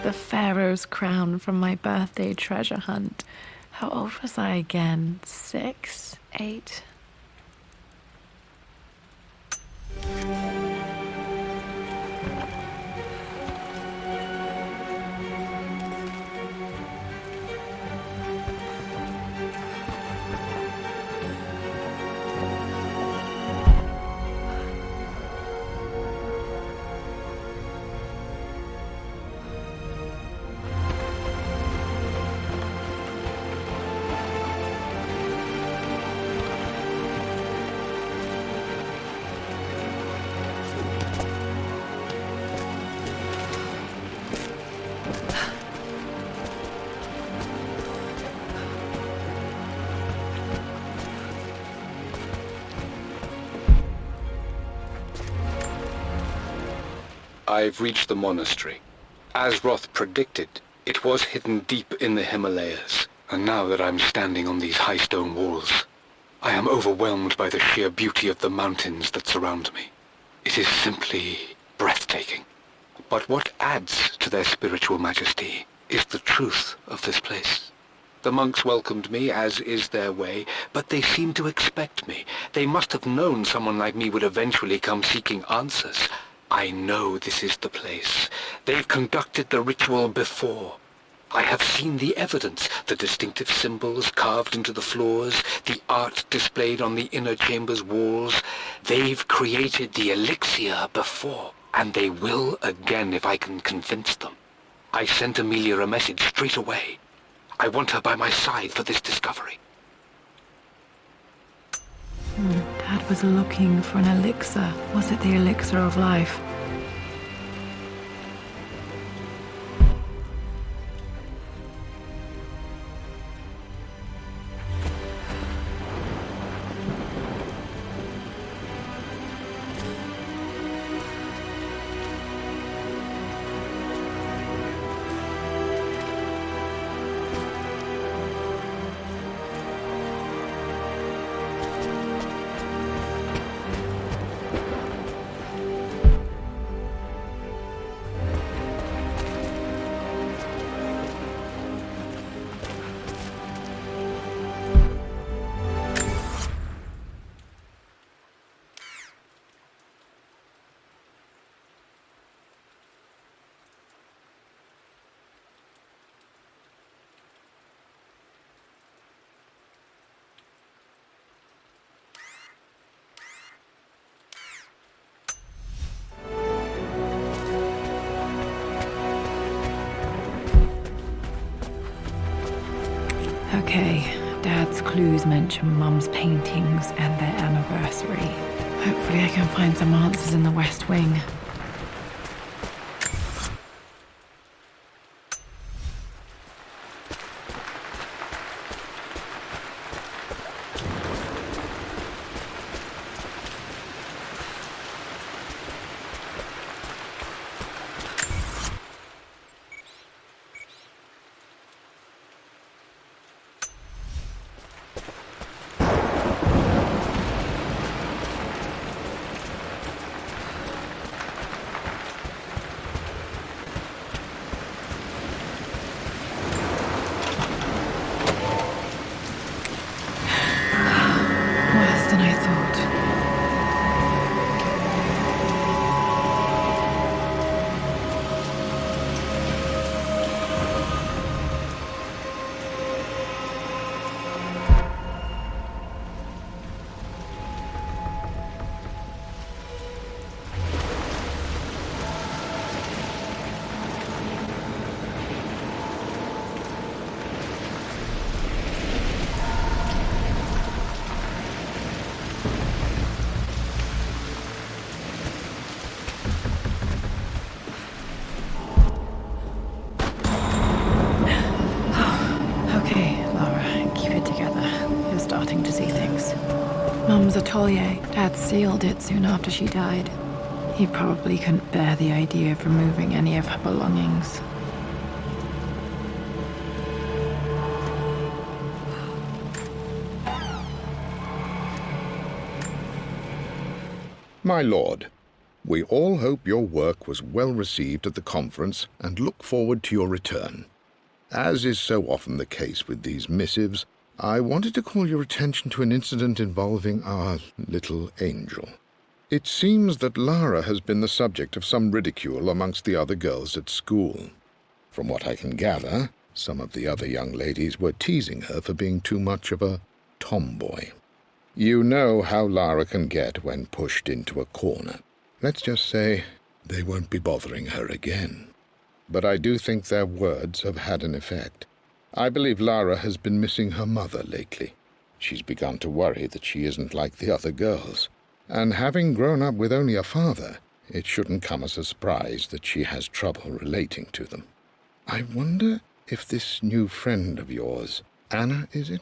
The Pharaoh's crown from my birthday treasure hunt. How old was I again? 6? 8? I've reached the monastery. As Roth predicted, it was hidden deep in the Himalayas, and now that I'm standing on these high stone walls, I am overwhelmed by the sheer beauty of the mountains that surround me. It is simply breathtaking. But what adds to their spiritual majesty is the truth of this place. The monks welcomed me, as is their way, but they seemed to expect me. They must have known someone like me would eventually come seeking answers. I know this is the place. They've conducted the ritual before. I have seen the evidence, the distinctive symbols carved into the floors, the art displayed on the inner chamber's walls. They've created the elixir before, and they will again if I can convince them. I sent Amelia a message straight away. I want her by my side for this discovery. Dad was looking for an elixir. Was it the elixir of life? Okay, Dad's clues mention Mum's paintings and their anniversary. Hopefully I can find some answers in the West Wing. Mum's atelier. Dad sealed it soon after she died. He probably couldn't bear the idea of removing any of her belongings. My lord, we all hope your work was well received at the conference and look forward to your return. As is so often the case with these missives, I wanted to call your attention to an incident involving our little angel. It seems that Lara has been the subject of some ridicule amongst the other girls at school. From what I can gather, some of the other young ladies were teasing her for being too much of a tomboy. You know how Lara can get when pushed into a corner. Let's just say they won't be bothering her again. But I do think their words have had an effect. I believe Lara has been missing her mother lately. She's begun to worry that she isn't like the other girls. And having grown up with only a father, it shouldn't come as a surprise that she has trouble relating to them. I wonder if this new friend of yours, Anna, is it?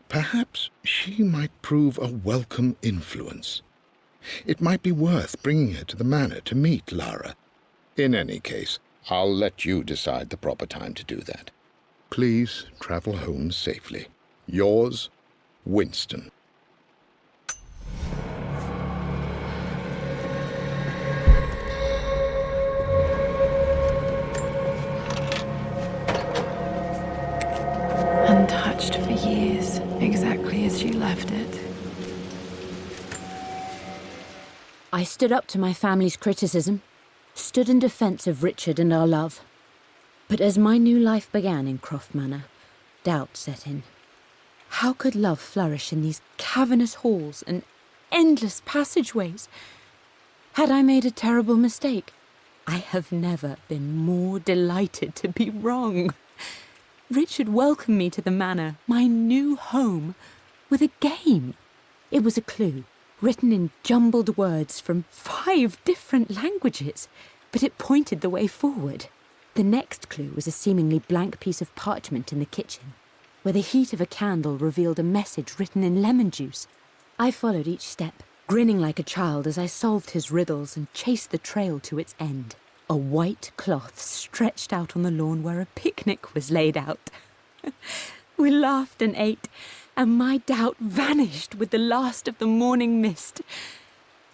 Perhaps she might prove a welcome influence. It might be worth bringing her to the manor to meet Lara. In any case, I'll let you decide the proper time to do that. Please travel home safely. Yours, Winston. Untouched for years, exactly as she left it. I stood up to my family's criticism, stood in defense of Richard and our love. But as my new life began in Croft Manor, doubt set in. How could love flourish in these cavernous halls and endless passageways? Had I made a terrible mistake? I have never been more delighted to be wrong. Richard welcomed me to the manor, my new home, with a game. It was a clue, written in jumbled words from 5 different languages, but it pointed the way forward. The next clue was a seemingly blank piece of parchment in the kitchen, where the heat of a candle revealed a message written in lemon juice. I followed each step, grinning like a child as I solved his riddles and chased the trail to its end. A white cloth stretched out on the lawn where a picnic was laid out. We laughed and ate, and my doubt vanished with the last of the morning mist.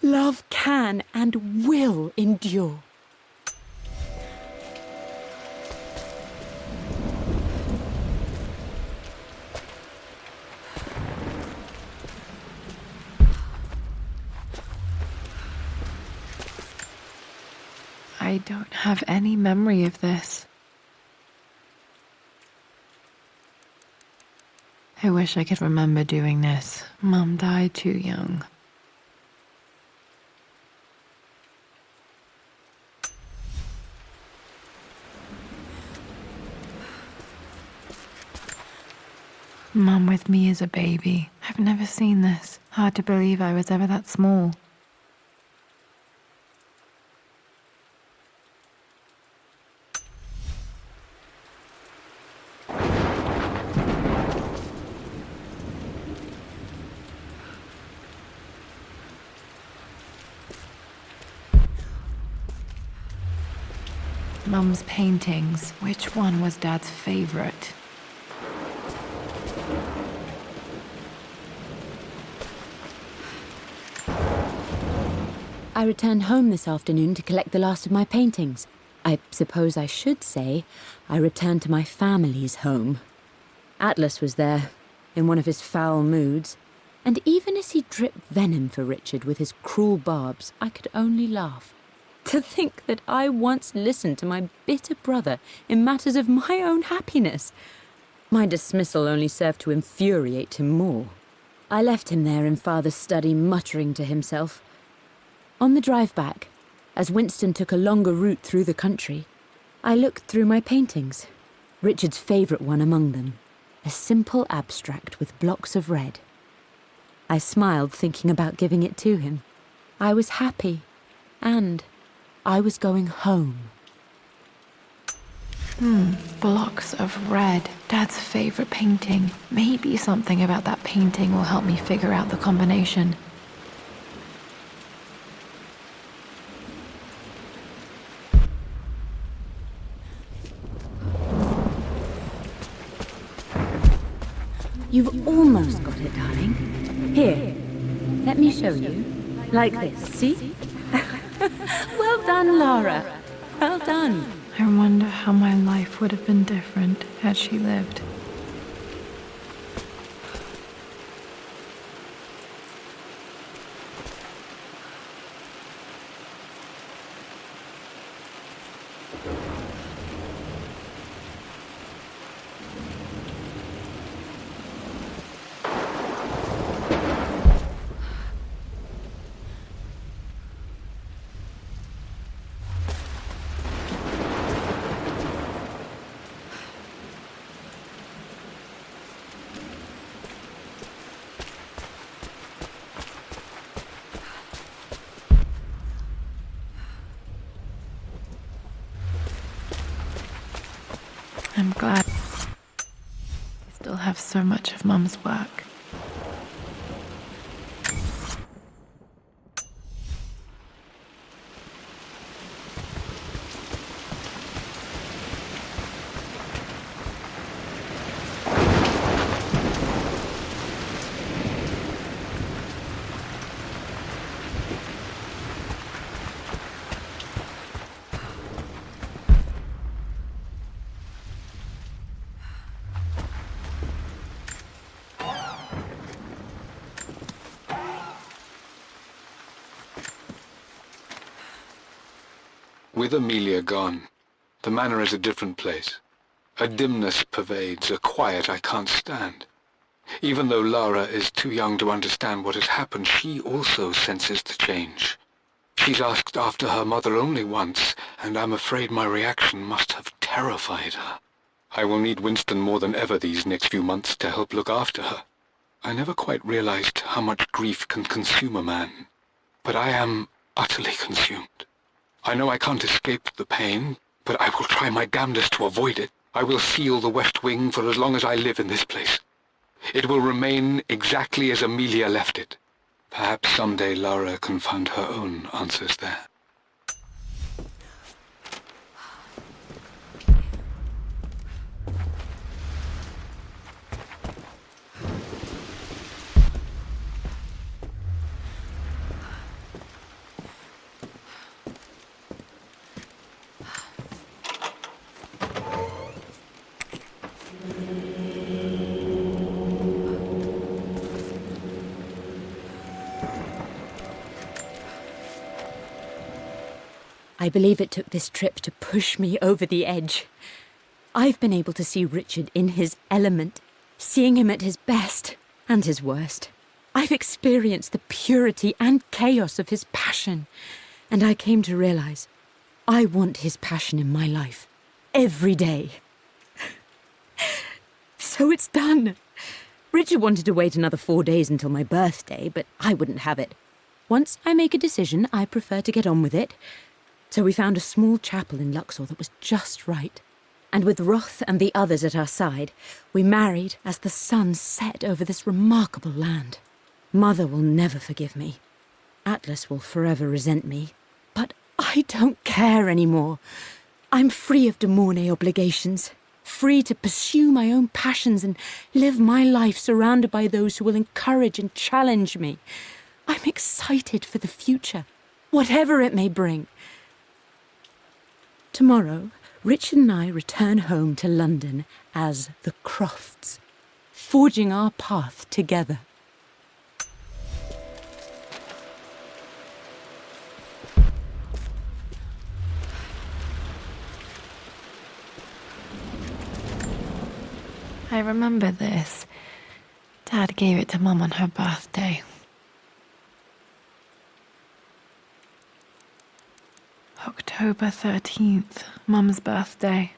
Love can and will endure. I don't have any memory of this. I wish I could remember doing this. Mum died too young. Mum with me as a baby. I've never seen this. Hard to believe I was ever that small. Mum's paintings. Which one was Dad's favorite? I returned home this afternoon to collect the last of my paintings. I suppose I should say I returned to my family's home. Atlas was there, in one of his foul moods, and even as he dripped venom for Richard with his cruel barbs, I could only laugh. To think that I once listened to my bitter brother in matters of my own happiness. My dismissal only served to infuriate him more. I left him there in Father's study, muttering to himself. On the drive back, as Winston took a longer route through the country, I looked through my paintings, Richard's favourite one among them, a simple abstract with blocks of red. I smiled, thinking about giving it to him. I was happy, and I was going home. Blocks of red. Dad's favorite painting. Maybe something about that painting will help me figure out the combination. You've almost got it, darling. Here, let me show you. Like this, see? Well done, Lara. Well done. I wonder how my life would have been different had she lived. I'm glad I still have so much of Mum's work. With Amelia gone, the manor is a different place. A dimness pervades, a quiet I can't stand. Even though Lara is too young to understand what has happened, she also senses the change. She's asked after her mother only once, and I'm afraid my reaction must have terrified her. I will need Winston more than ever these next few months to help look after her. I never quite realized how much grief can consume a man, but I am utterly consumed. I know I can't escape the pain, but I will try my damnedest to avoid it. I will seal the West Wing for as long as I live in this place. It will remain exactly as Amelia left it. Perhaps someday Lara can find her own answers there. I believe it took this trip to push me over the edge. I've been able to see Richard in his element, seeing him at his best and his worst. I've experienced the purity and chaos of his passion, and I came to realize I want his passion in my life every day. So it's done. Richard wanted to wait another 4 days until my birthday, but I wouldn't have it. Once I make a decision, I prefer to get on with it. So we found a small chapel in Luxor that was just right. And with Roth and the others at our side, we married as the sun set over this remarkable land. Mother will never forgive me. Atlas will forever resent me. But I don't care anymore. I'm free of de Mornay obligations, free to pursue my own passions and live my life surrounded by those who will encourage and challenge me. I'm excited for the future, whatever it may bring. Tomorrow, Richard and I return home to London as the Crofts, forging our path together. I remember this. Dad gave it to Mum on her birthday. October 13th, Mum's birthday.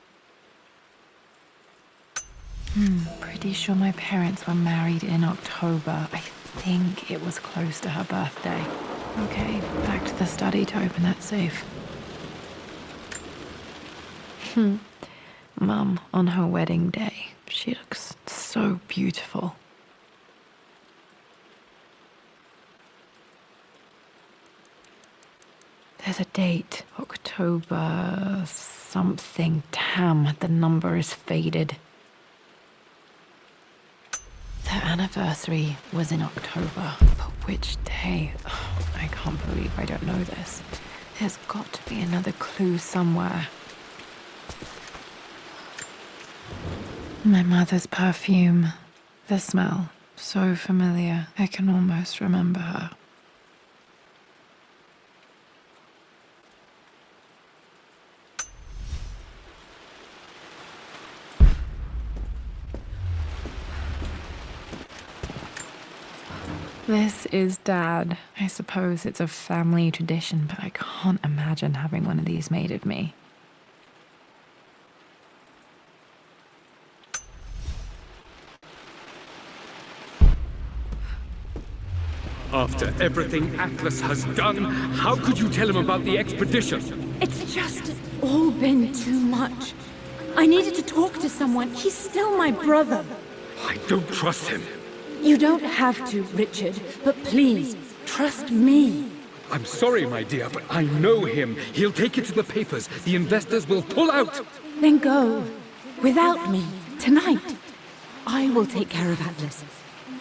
Pretty sure my parents were married in October. I think it was close to her birthday. Okay, back to the study to open that safe. Mum, on her wedding day, she looks so beautiful. There's a date, October something. Damn, the number is faded. The anniversary was in October, but Which day? Oh, I can't believe I don't know this. There's got to be another clue somewhere. My mother's perfume. The smell. So familiar. I can almost remember her. This is Dad. I suppose it's a family tradition, but I can't imagine having one of these made of me. After everything Atlas has done, how could you tell him about the expedition? It's just all been too much. I needed to talk to someone. He's still my brother. I don't trust him. You don't have to, Richard, but please, trust me. I'm sorry, my dear, but I know him. He'll take it to the papers. The investors will pull out. Then go. Without me. Tonight. I will take care of Atlas.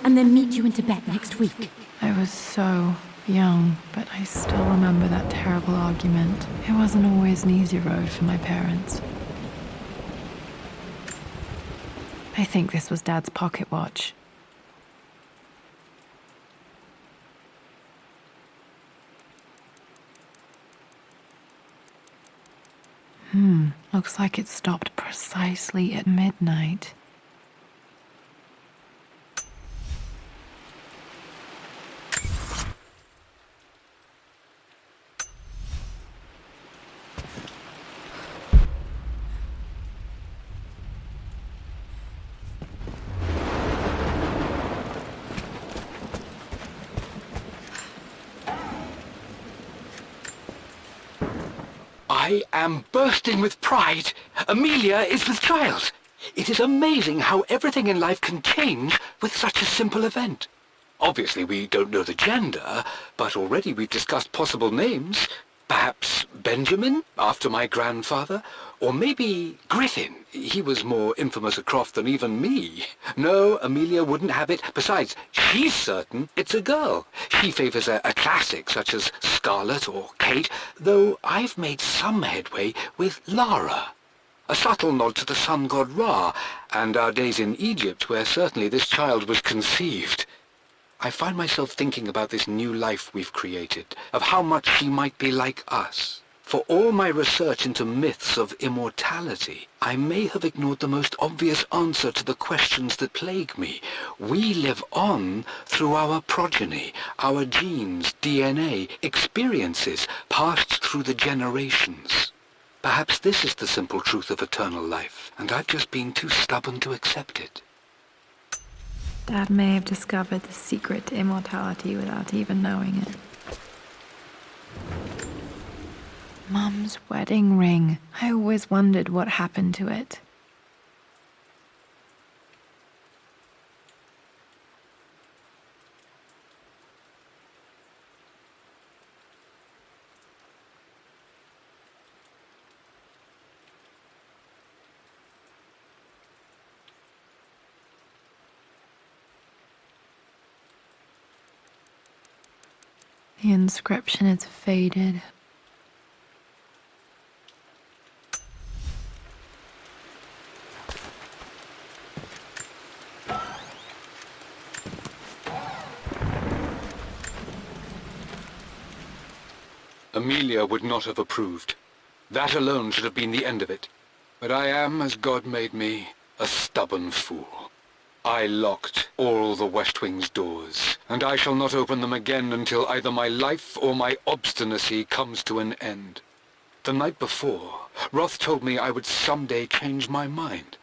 And then meet you in Tibet next week. I was so young, but I still remember that terrible argument. It wasn't always an easy road for my parents. I think this was Dad's pocket watch. Looks like it stopped precisely at midnight. I am bursting with pride. Amelia is with child. It is amazing how everything in life can change with such a simple event. Obviously, we don't know the gender, but already we've discussed possible names. Perhaps Benjamin, after my grandfather, or maybe Griffin. He was more infamous at Croft than even me. No, Amelia wouldn't have it. Besides, she's certain it's a girl. She favors a classic such as Scarlet or Kate, though I've made some headway with Lara. A subtle nod to the sun god Ra, and our days in Egypt, where certainly this child was conceived. I find myself thinking about this new life we've created, of how much she might be like us. For all my research into myths of immortality, I may have ignored the most obvious answer to the questions that plague me. We live on through our progeny, our genes, DNA, experiences passed through the generations. Perhaps this is the simple truth of eternal life, and I've just been too stubborn to accept it. Dad may have discovered the secret to immortality without even knowing it. Mum's wedding ring. I always wondered what happened to it. The inscription is faded. Amelia would not have approved. That alone should have been the end of it. But I am, as God made me, a stubborn fool. I locked all the West Wing's doors, and I shall not open them again until either my life or my obstinacy comes to an end. The night before, Roth told me I would someday change my mind.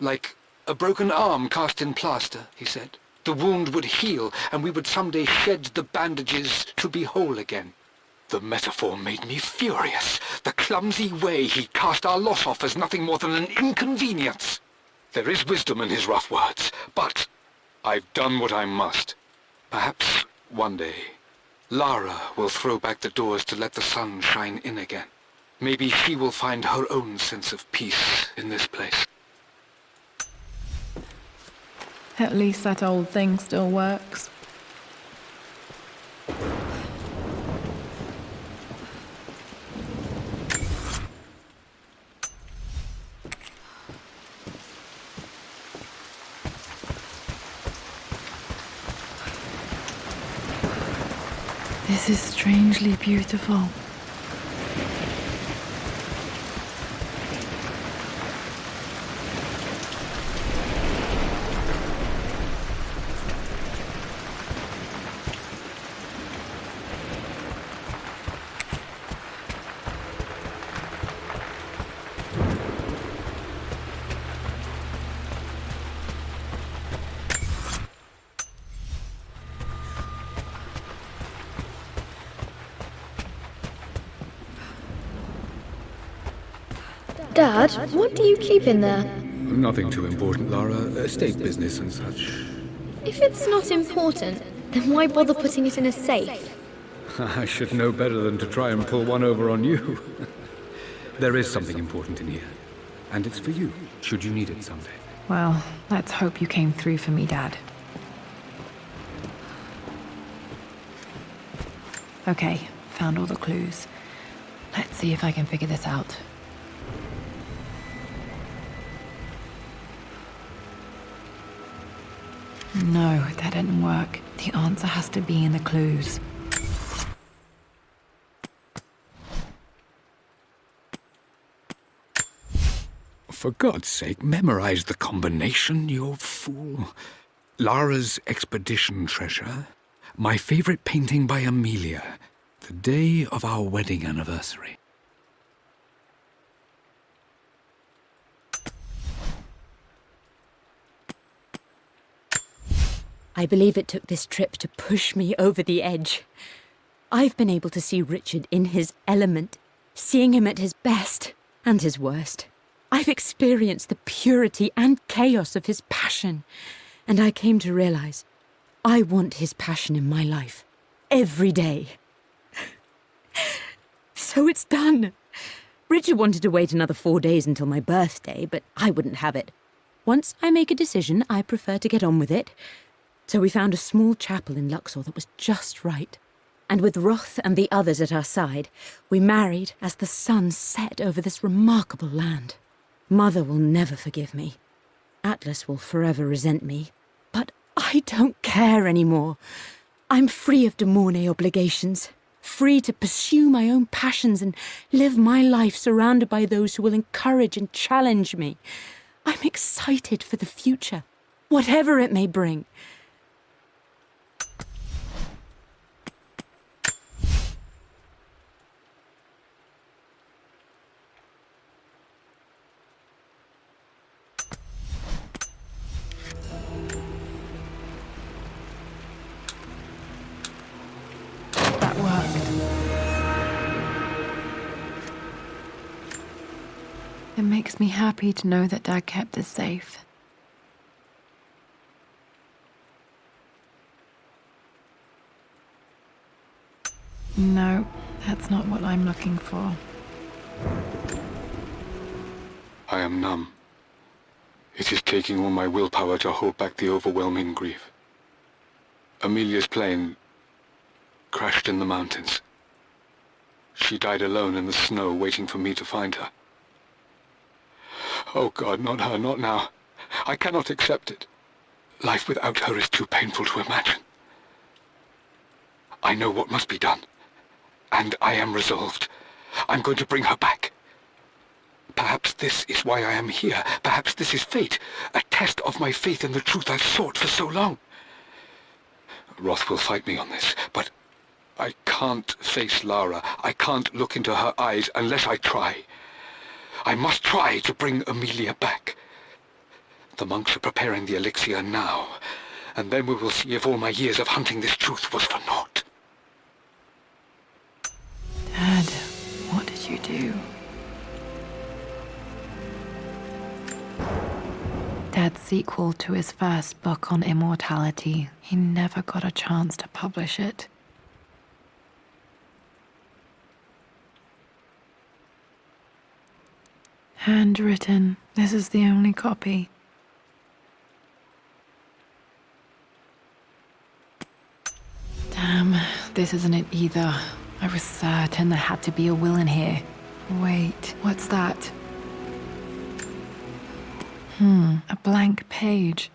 Like a broken arm cast in plaster, he said. The wound would heal, and we would someday shed the bandages to be whole again. The metaphor made me furious. The clumsy way he cast our loss off as nothing more than an inconvenience. There is wisdom in his rough words, but I've done what I must. Perhaps one day, Lara will throw back the doors to let the sun shine in again. Maybe she will find her own sense of peace in this place. At least that old thing still works. This is strangely beautiful. Dad, what do you keep in there? Nothing too important, Lara. Estate business and such. If it's not important, then why bother putting it in a safe? I should know better than to try and pull one over on you. There is something important in here. And it's for you, should you need it someday. Well, let's hope you came through for me, Dad. Okay, found all the clues. Let's see if I can figure this out. No, that didn't work. The answer has to be in the clues. For God's sake, memorize the combination, you old fool. Lara's expedition treasure, my favorite painting by Amelia, the day of our wedding anniversary. I believe it took this trip to push me over the edge. I've been able to see Richard in his element, seeing him at his best and his worst. I've experienced the purity and chaos of his passion, and I came to realize I want his passion in my life every day. So it's done. Richard wanted to wait another 4 days until my birthday, but I wouldn't have it. Once I make a decision, I prefer to get on with it. So we found a small chapel in Luxor that was just right. And with Roth and the others at our side, we married as the sun set over this remarkable land. Mother will never forgive me. Atlas will forever resent me. But I don't care anymore. I'm free of de Mornay obligations, free to pursue my own passions and live my life surrounded by those who will encourage and challenge me. I'm excited for the future, whatever it may bring. That worked. It makes me happy to know that Dad kept this safe. No, that's not what I'm looking for. I am numb. It is taking all my willpower to hold back the overwhelming grief. Amelia's plane crashed in the mountains. She died alone in the snow, waiting for me to find her. Oh God, not her, not now. I cannot accept it. Life without her is too painful to imagine. I know what must be done, and I am resolved. I'm going to bring her back. Perhaps this is why I am here. Perhaps this is fate, a test of my faith in the truth I've sought for so long. Roth will fight me on this, but I can't face Lara. I can't look into her eyes unless I try. I must try to bring Amelia back. The monks are preparing the elixir now, and then we will see if all my years of hunting this truth was for naught. Dad, what did you do? Dad's sequel to his first book on immortality. He never got a chance to publish it. Handwritten. This is the only copy. Damn, this isn't it either. I was certain there had to be a will in here. Wait, what's that? A blank page.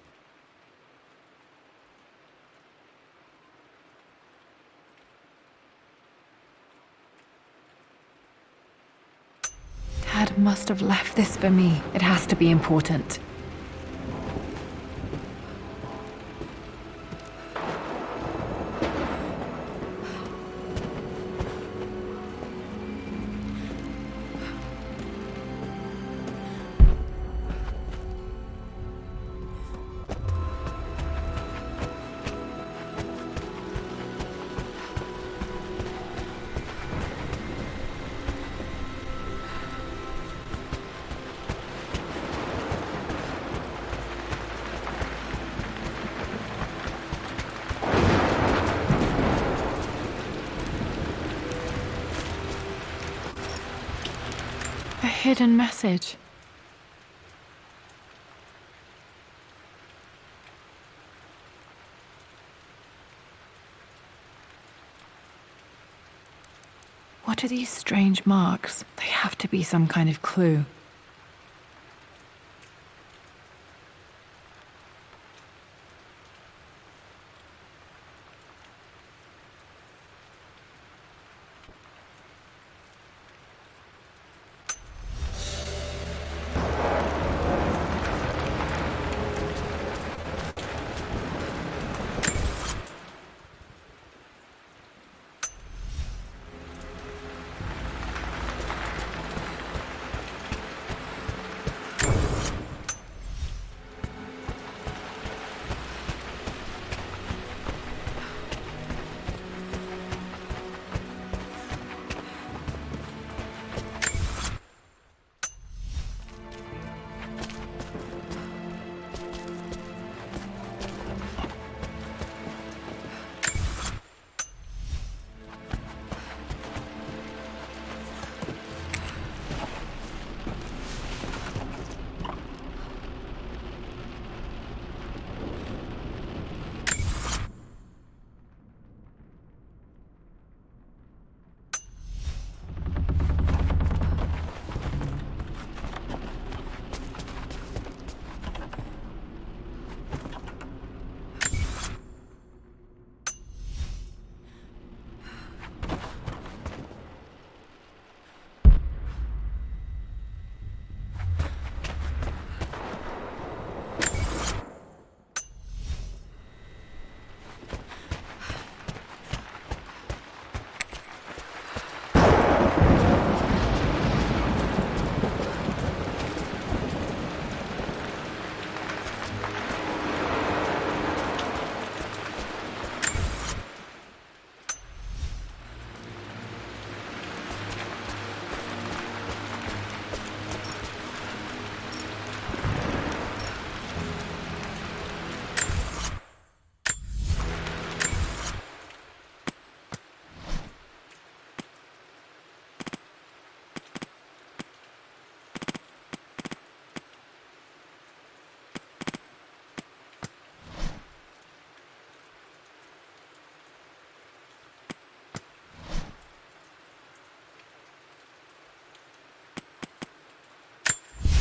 Dad must have left this for me. It has to be important. A hidden message. What are these strange marks? They have to be some kind of clue.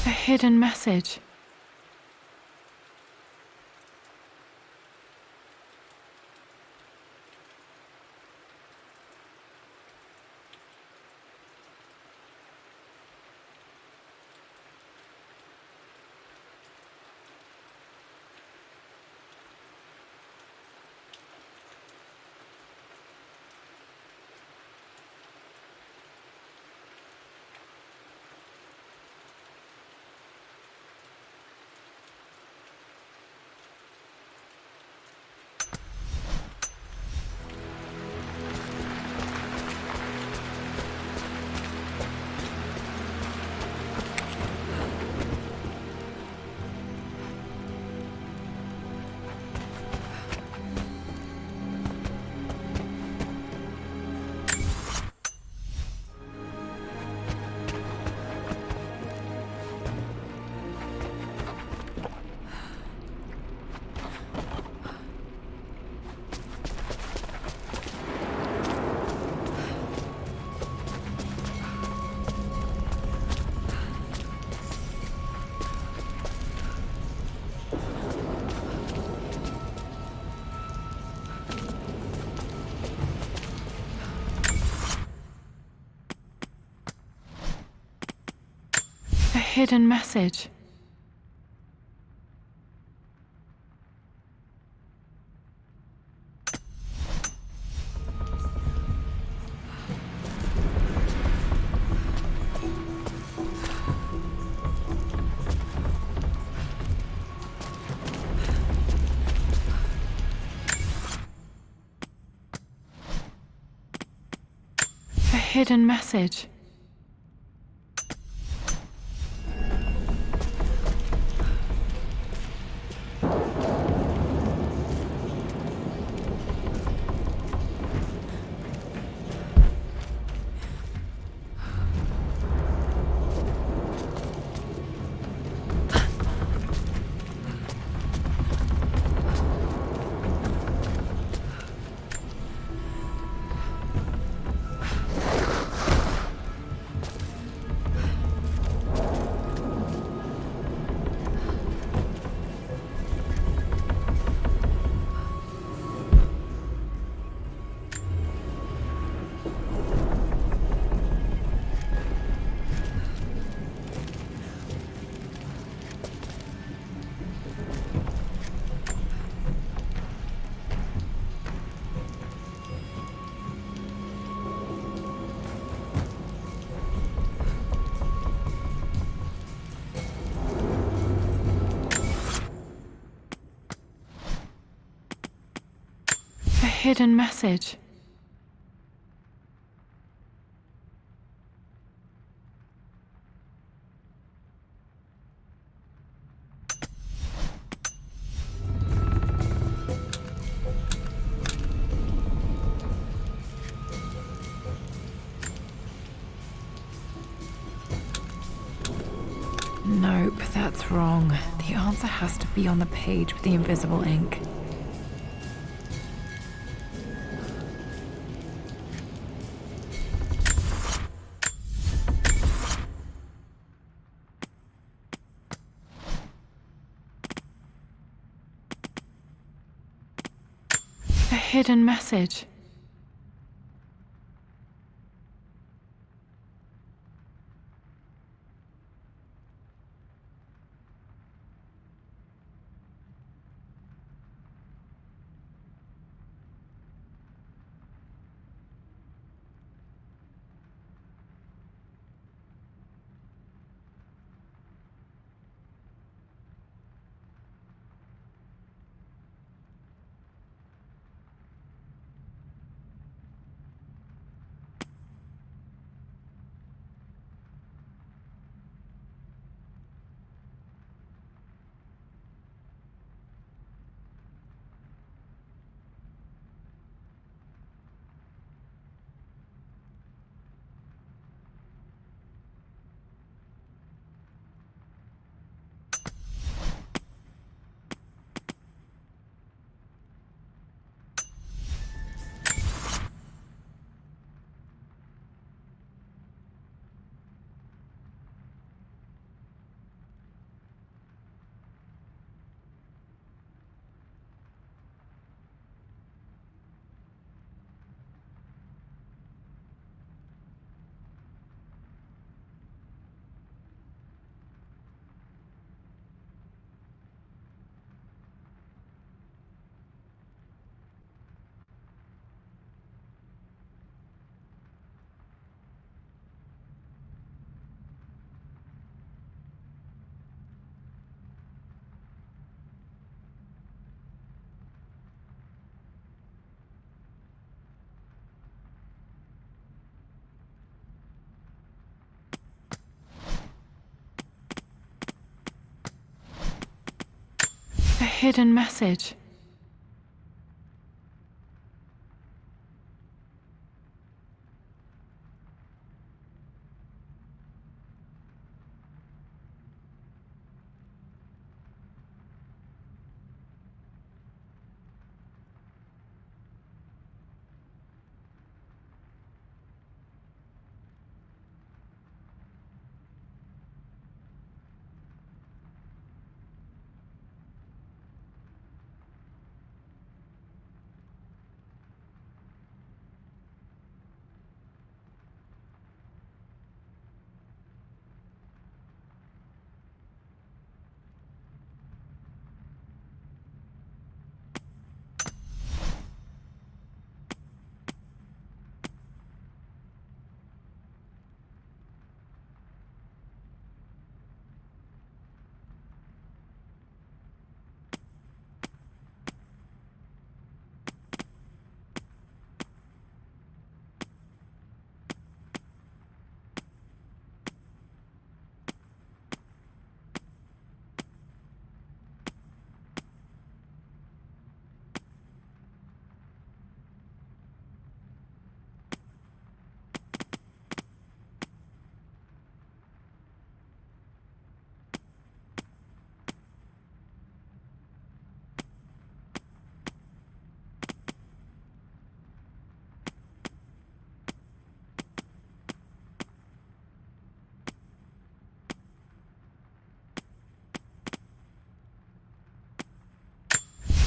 A hidden message. hidden message. A hidden message. A hidden message. Nope, that's wrong. The answer has to be on the page with the invisible ink. A hidden message. A hidden message.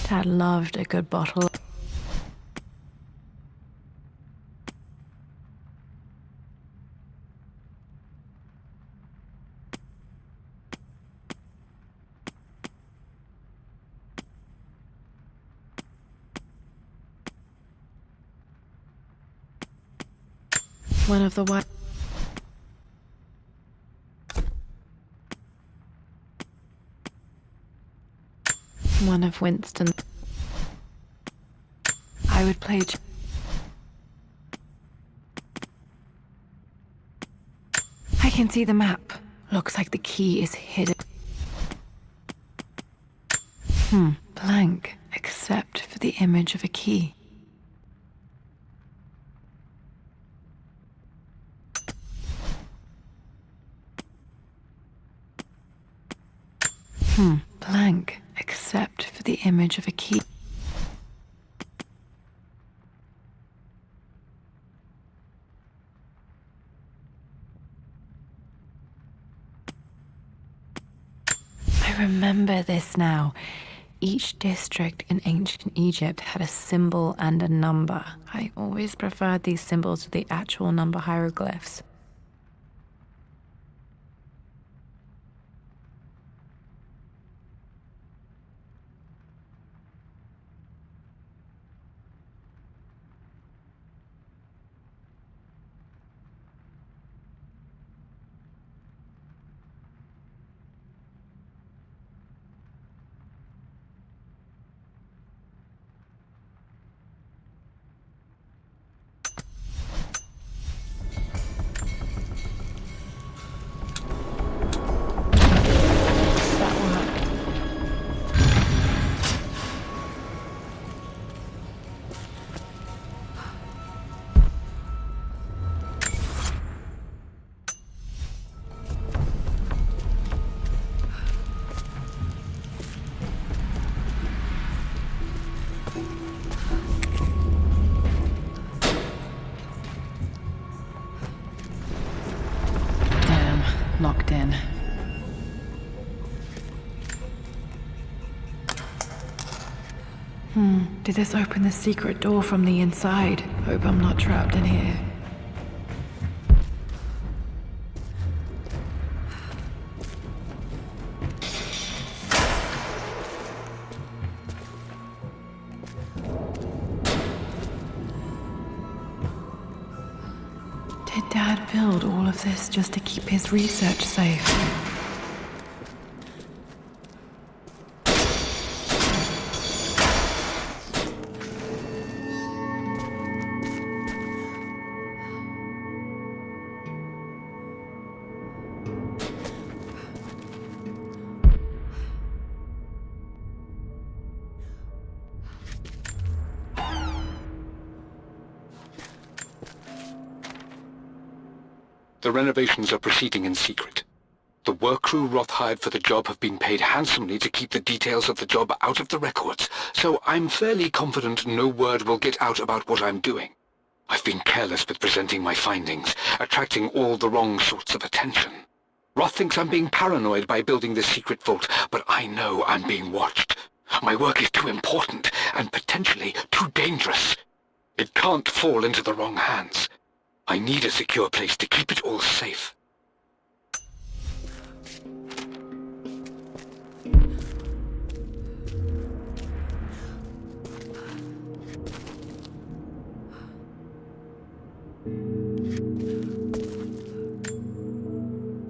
Dad loved a good bottle. One of the white. One of Winston. I would play. I can see the map. Looks like the key is hidden. Blank, except for the image of a key. Blank, except for the image of a key. I remember this now. Each district in ancient Egypt had a symbol and a number. I always preferred these symbols to the actual number hieroglyphs. Locked in. Did this open the secret door from the inside? Hope I'm not trapped in here. Did Dad build all of this just to keep his research safe? The renovations are proceeding in secret. The work crew Roth hired for the job have been paid handsomely to keep the details of the job out of the records, so I'm fairly confident no word will get out about what I'm doing. I've been careless with presenting my findings, attracting all the wrong sorts of attention. Roth thinks I'm being paranoid by building this secret vault, but I know I'm being watched. My work is too important and potentially too dangerous. It can't fall into the wrong hands. I need a secure place to keep it all safe.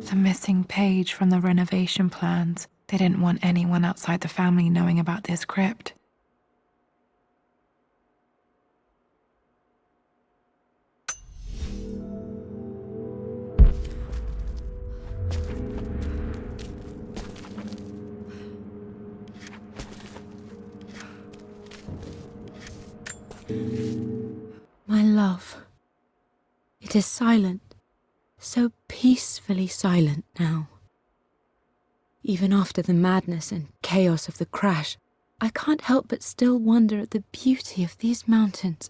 The missing page from the renovation plans. They didn't want anyone outside the family knowing about this crypt. My love, it is silent, so peacefully silent now. Even after the madness and chaos of the crash, I can't help but still wonder at the beauty of these mountains.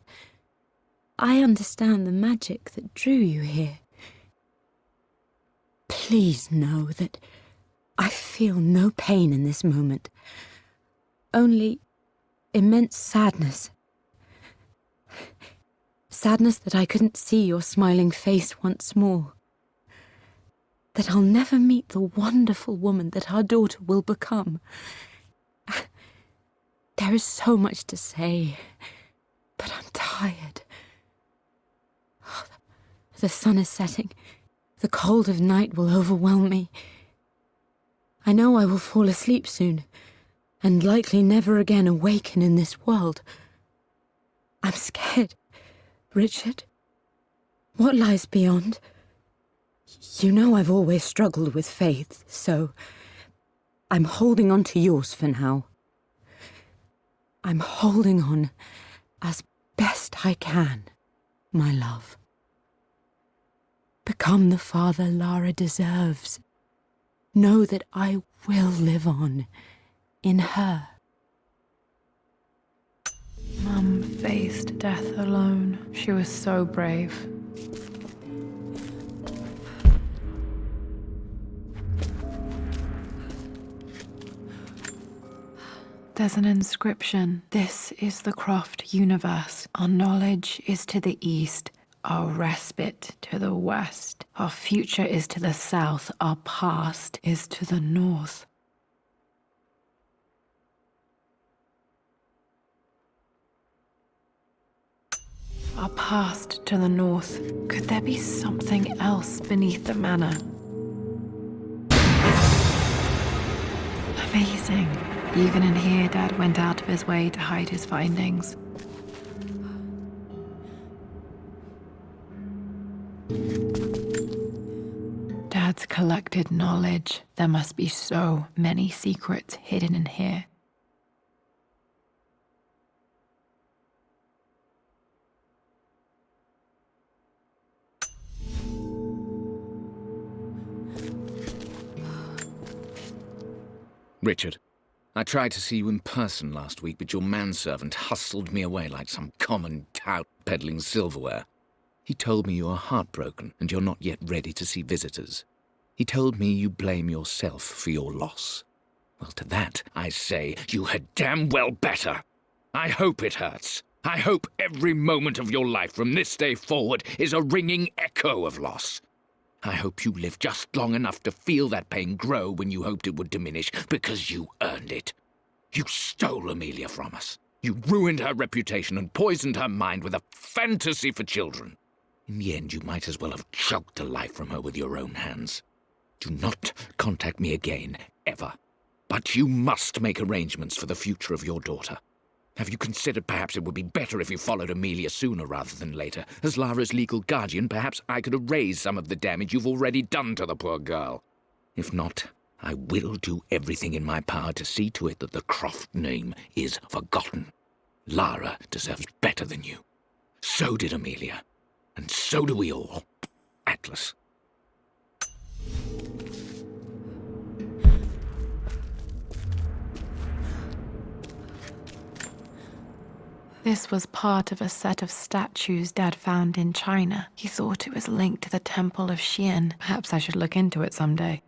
I understand the magic that drew you here. Please know that I feel no pain in this moment. Only immense sadness. Sadness that I couldn't see your smiling face once more. That I'll never meet the wonderful woman that our daughter will become. There is so much to say, but I'm tired. The sun is setting. The cold of night will overwhelm me. I know I will fall asleep soon, and likely never again awaken in this world. I'm scared. Richard, what lies beyond? You know I've always struggled with faith, so I'm holding on to yours for now. I'm holding on as best I can, my love. Become the father Lara deserves. Know that I will live on in her. Mum faced death alone. She was so brave. There's an inscription. This is the Croft universe. Our knowledge is to the east, our respite to the west. Our future is to the south, our past is to the north. Our past to the north. Could there be something else beneath the manor? Amazing. Even in here, Dad went out of his way to hide his findings. Dad's collected knowledge. There must be so many secrets hidden in here. Richard, I tried to see you in person last week, but your manservant hustled me away like some common tout peddling silverware. He told me you are heartbroken and you're not yet ready to see visitors. He told me you blame yourself for your loss. Well, to that, I say you had damn well better. I hope it hurts. I hope every moment of your life from this day forward is a ringing echo of loss. I hope you live just long enough to feel that pain grow when you hoped it would diminish, because you earned it. You stole Amelia from us. You ruined her reputation and poisoned her mind with a fantasy for children. In the end, you might as well have choked the life from her with your own hands. Do not contact me again, ever. But you must make arrangements for the future of your daughter. Have you considered perhaps it would be better if you followed Amelia sooner rather than later? As Lara's legal guardian, perhaps I could erase some of the damage you've already done to the poor girl. If not, I will do everything in my power to see to it that the Croft name is forgotten. Lara deserves better than you. So did Amelia. And so do we all. Atlas. This was part of a set of statues Dad found in China. He thought it was linked to the Temple of Xian. Perhaps I should look into it someday.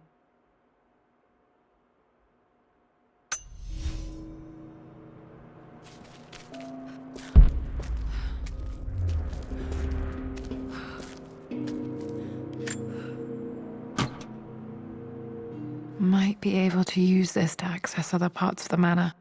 Might be able to use this to access other parts of the manor.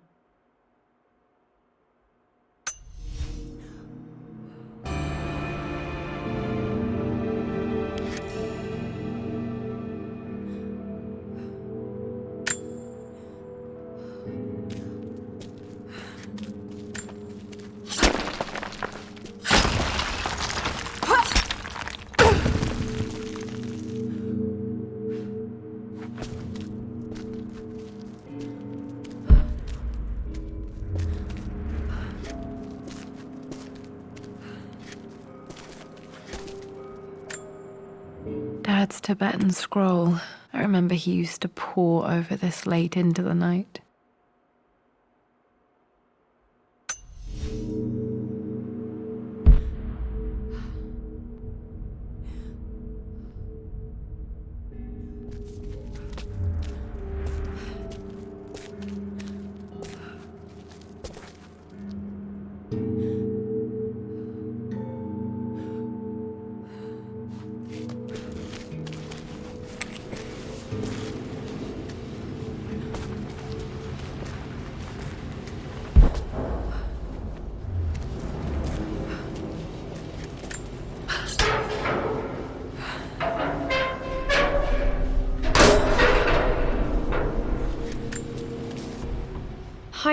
Dad's Tibetan scroll. I remember he used to pore over this late into the night.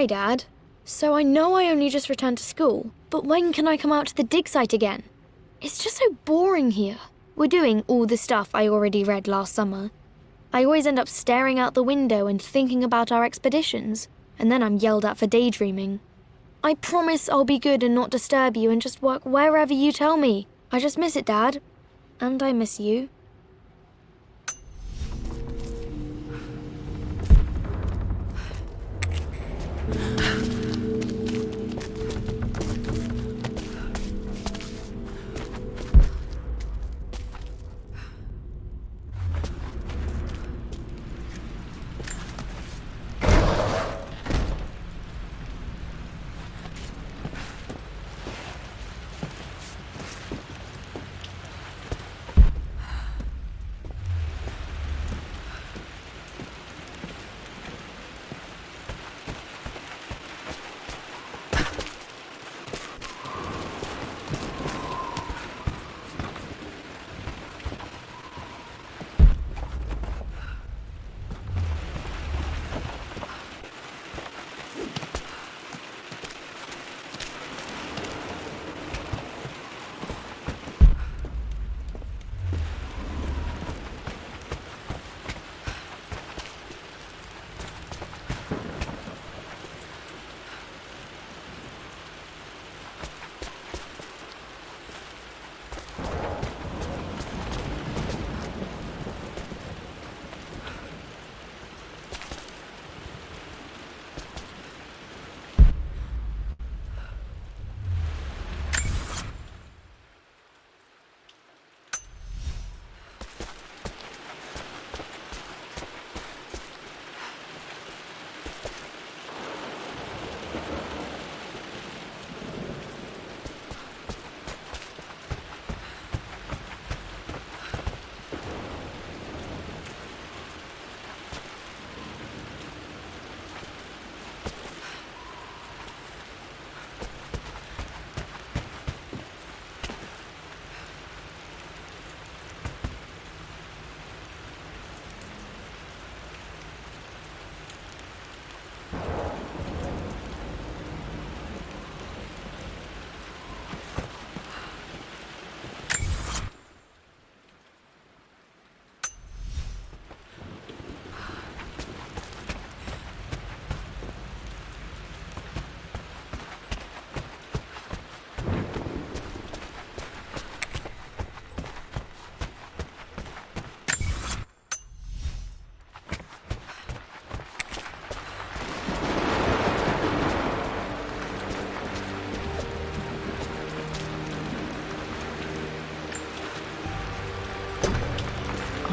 Hi, Dad. So I know I only just returned to school, but when can I come out to the dig site again? It's just so boring here. We're doing all the stuff I already read last summer. I always end up staring out the window and thinking about our expeditions, and then I'm yelled at for daydreaming. I promise I'll be good and not disturb you and just work wherever you tell me. I just miss it, Dad. And I miss you.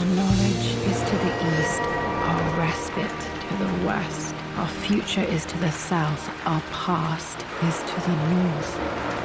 Our knowledge is to the east, our respite to the west. Our future is to the south, our past is to the north.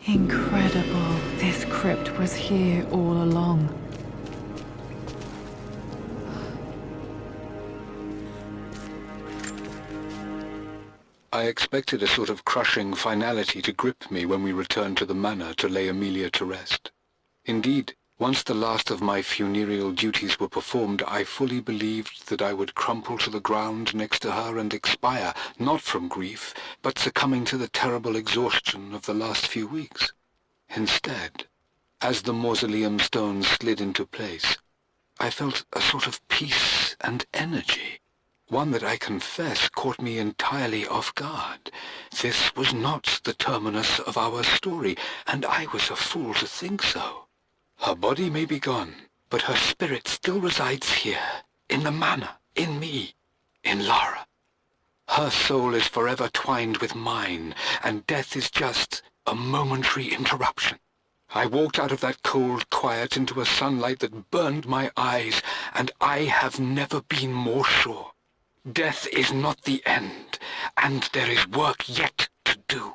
Incredible. This crypt was here all along. I expected a sort of crushing finality to grip me when we returned to the manor to lay Amelia to rest. Indeed, once the last of my funereal duties were performed, I fully believed that I would crumple to the ground next to her and expire, not from grief, but succumbing to the terrible exhaustion of the last few weeks. Instead, As the mausoleum stones slid into place, I felt a sort of peace and energy, one that I confess caught me entirely off guard. This was not the terminus of our story, and I was a fool to think so. Her body may be gone, but her spirit still resides here, in the manor, in me, in Lara. Her soul is forever twined with mine, and death is just a momentary interruption. I walked out of that cold quiet into a sunlight that burned my eyes, and I have never been more sure. Death is not the end, and there is work yet to do.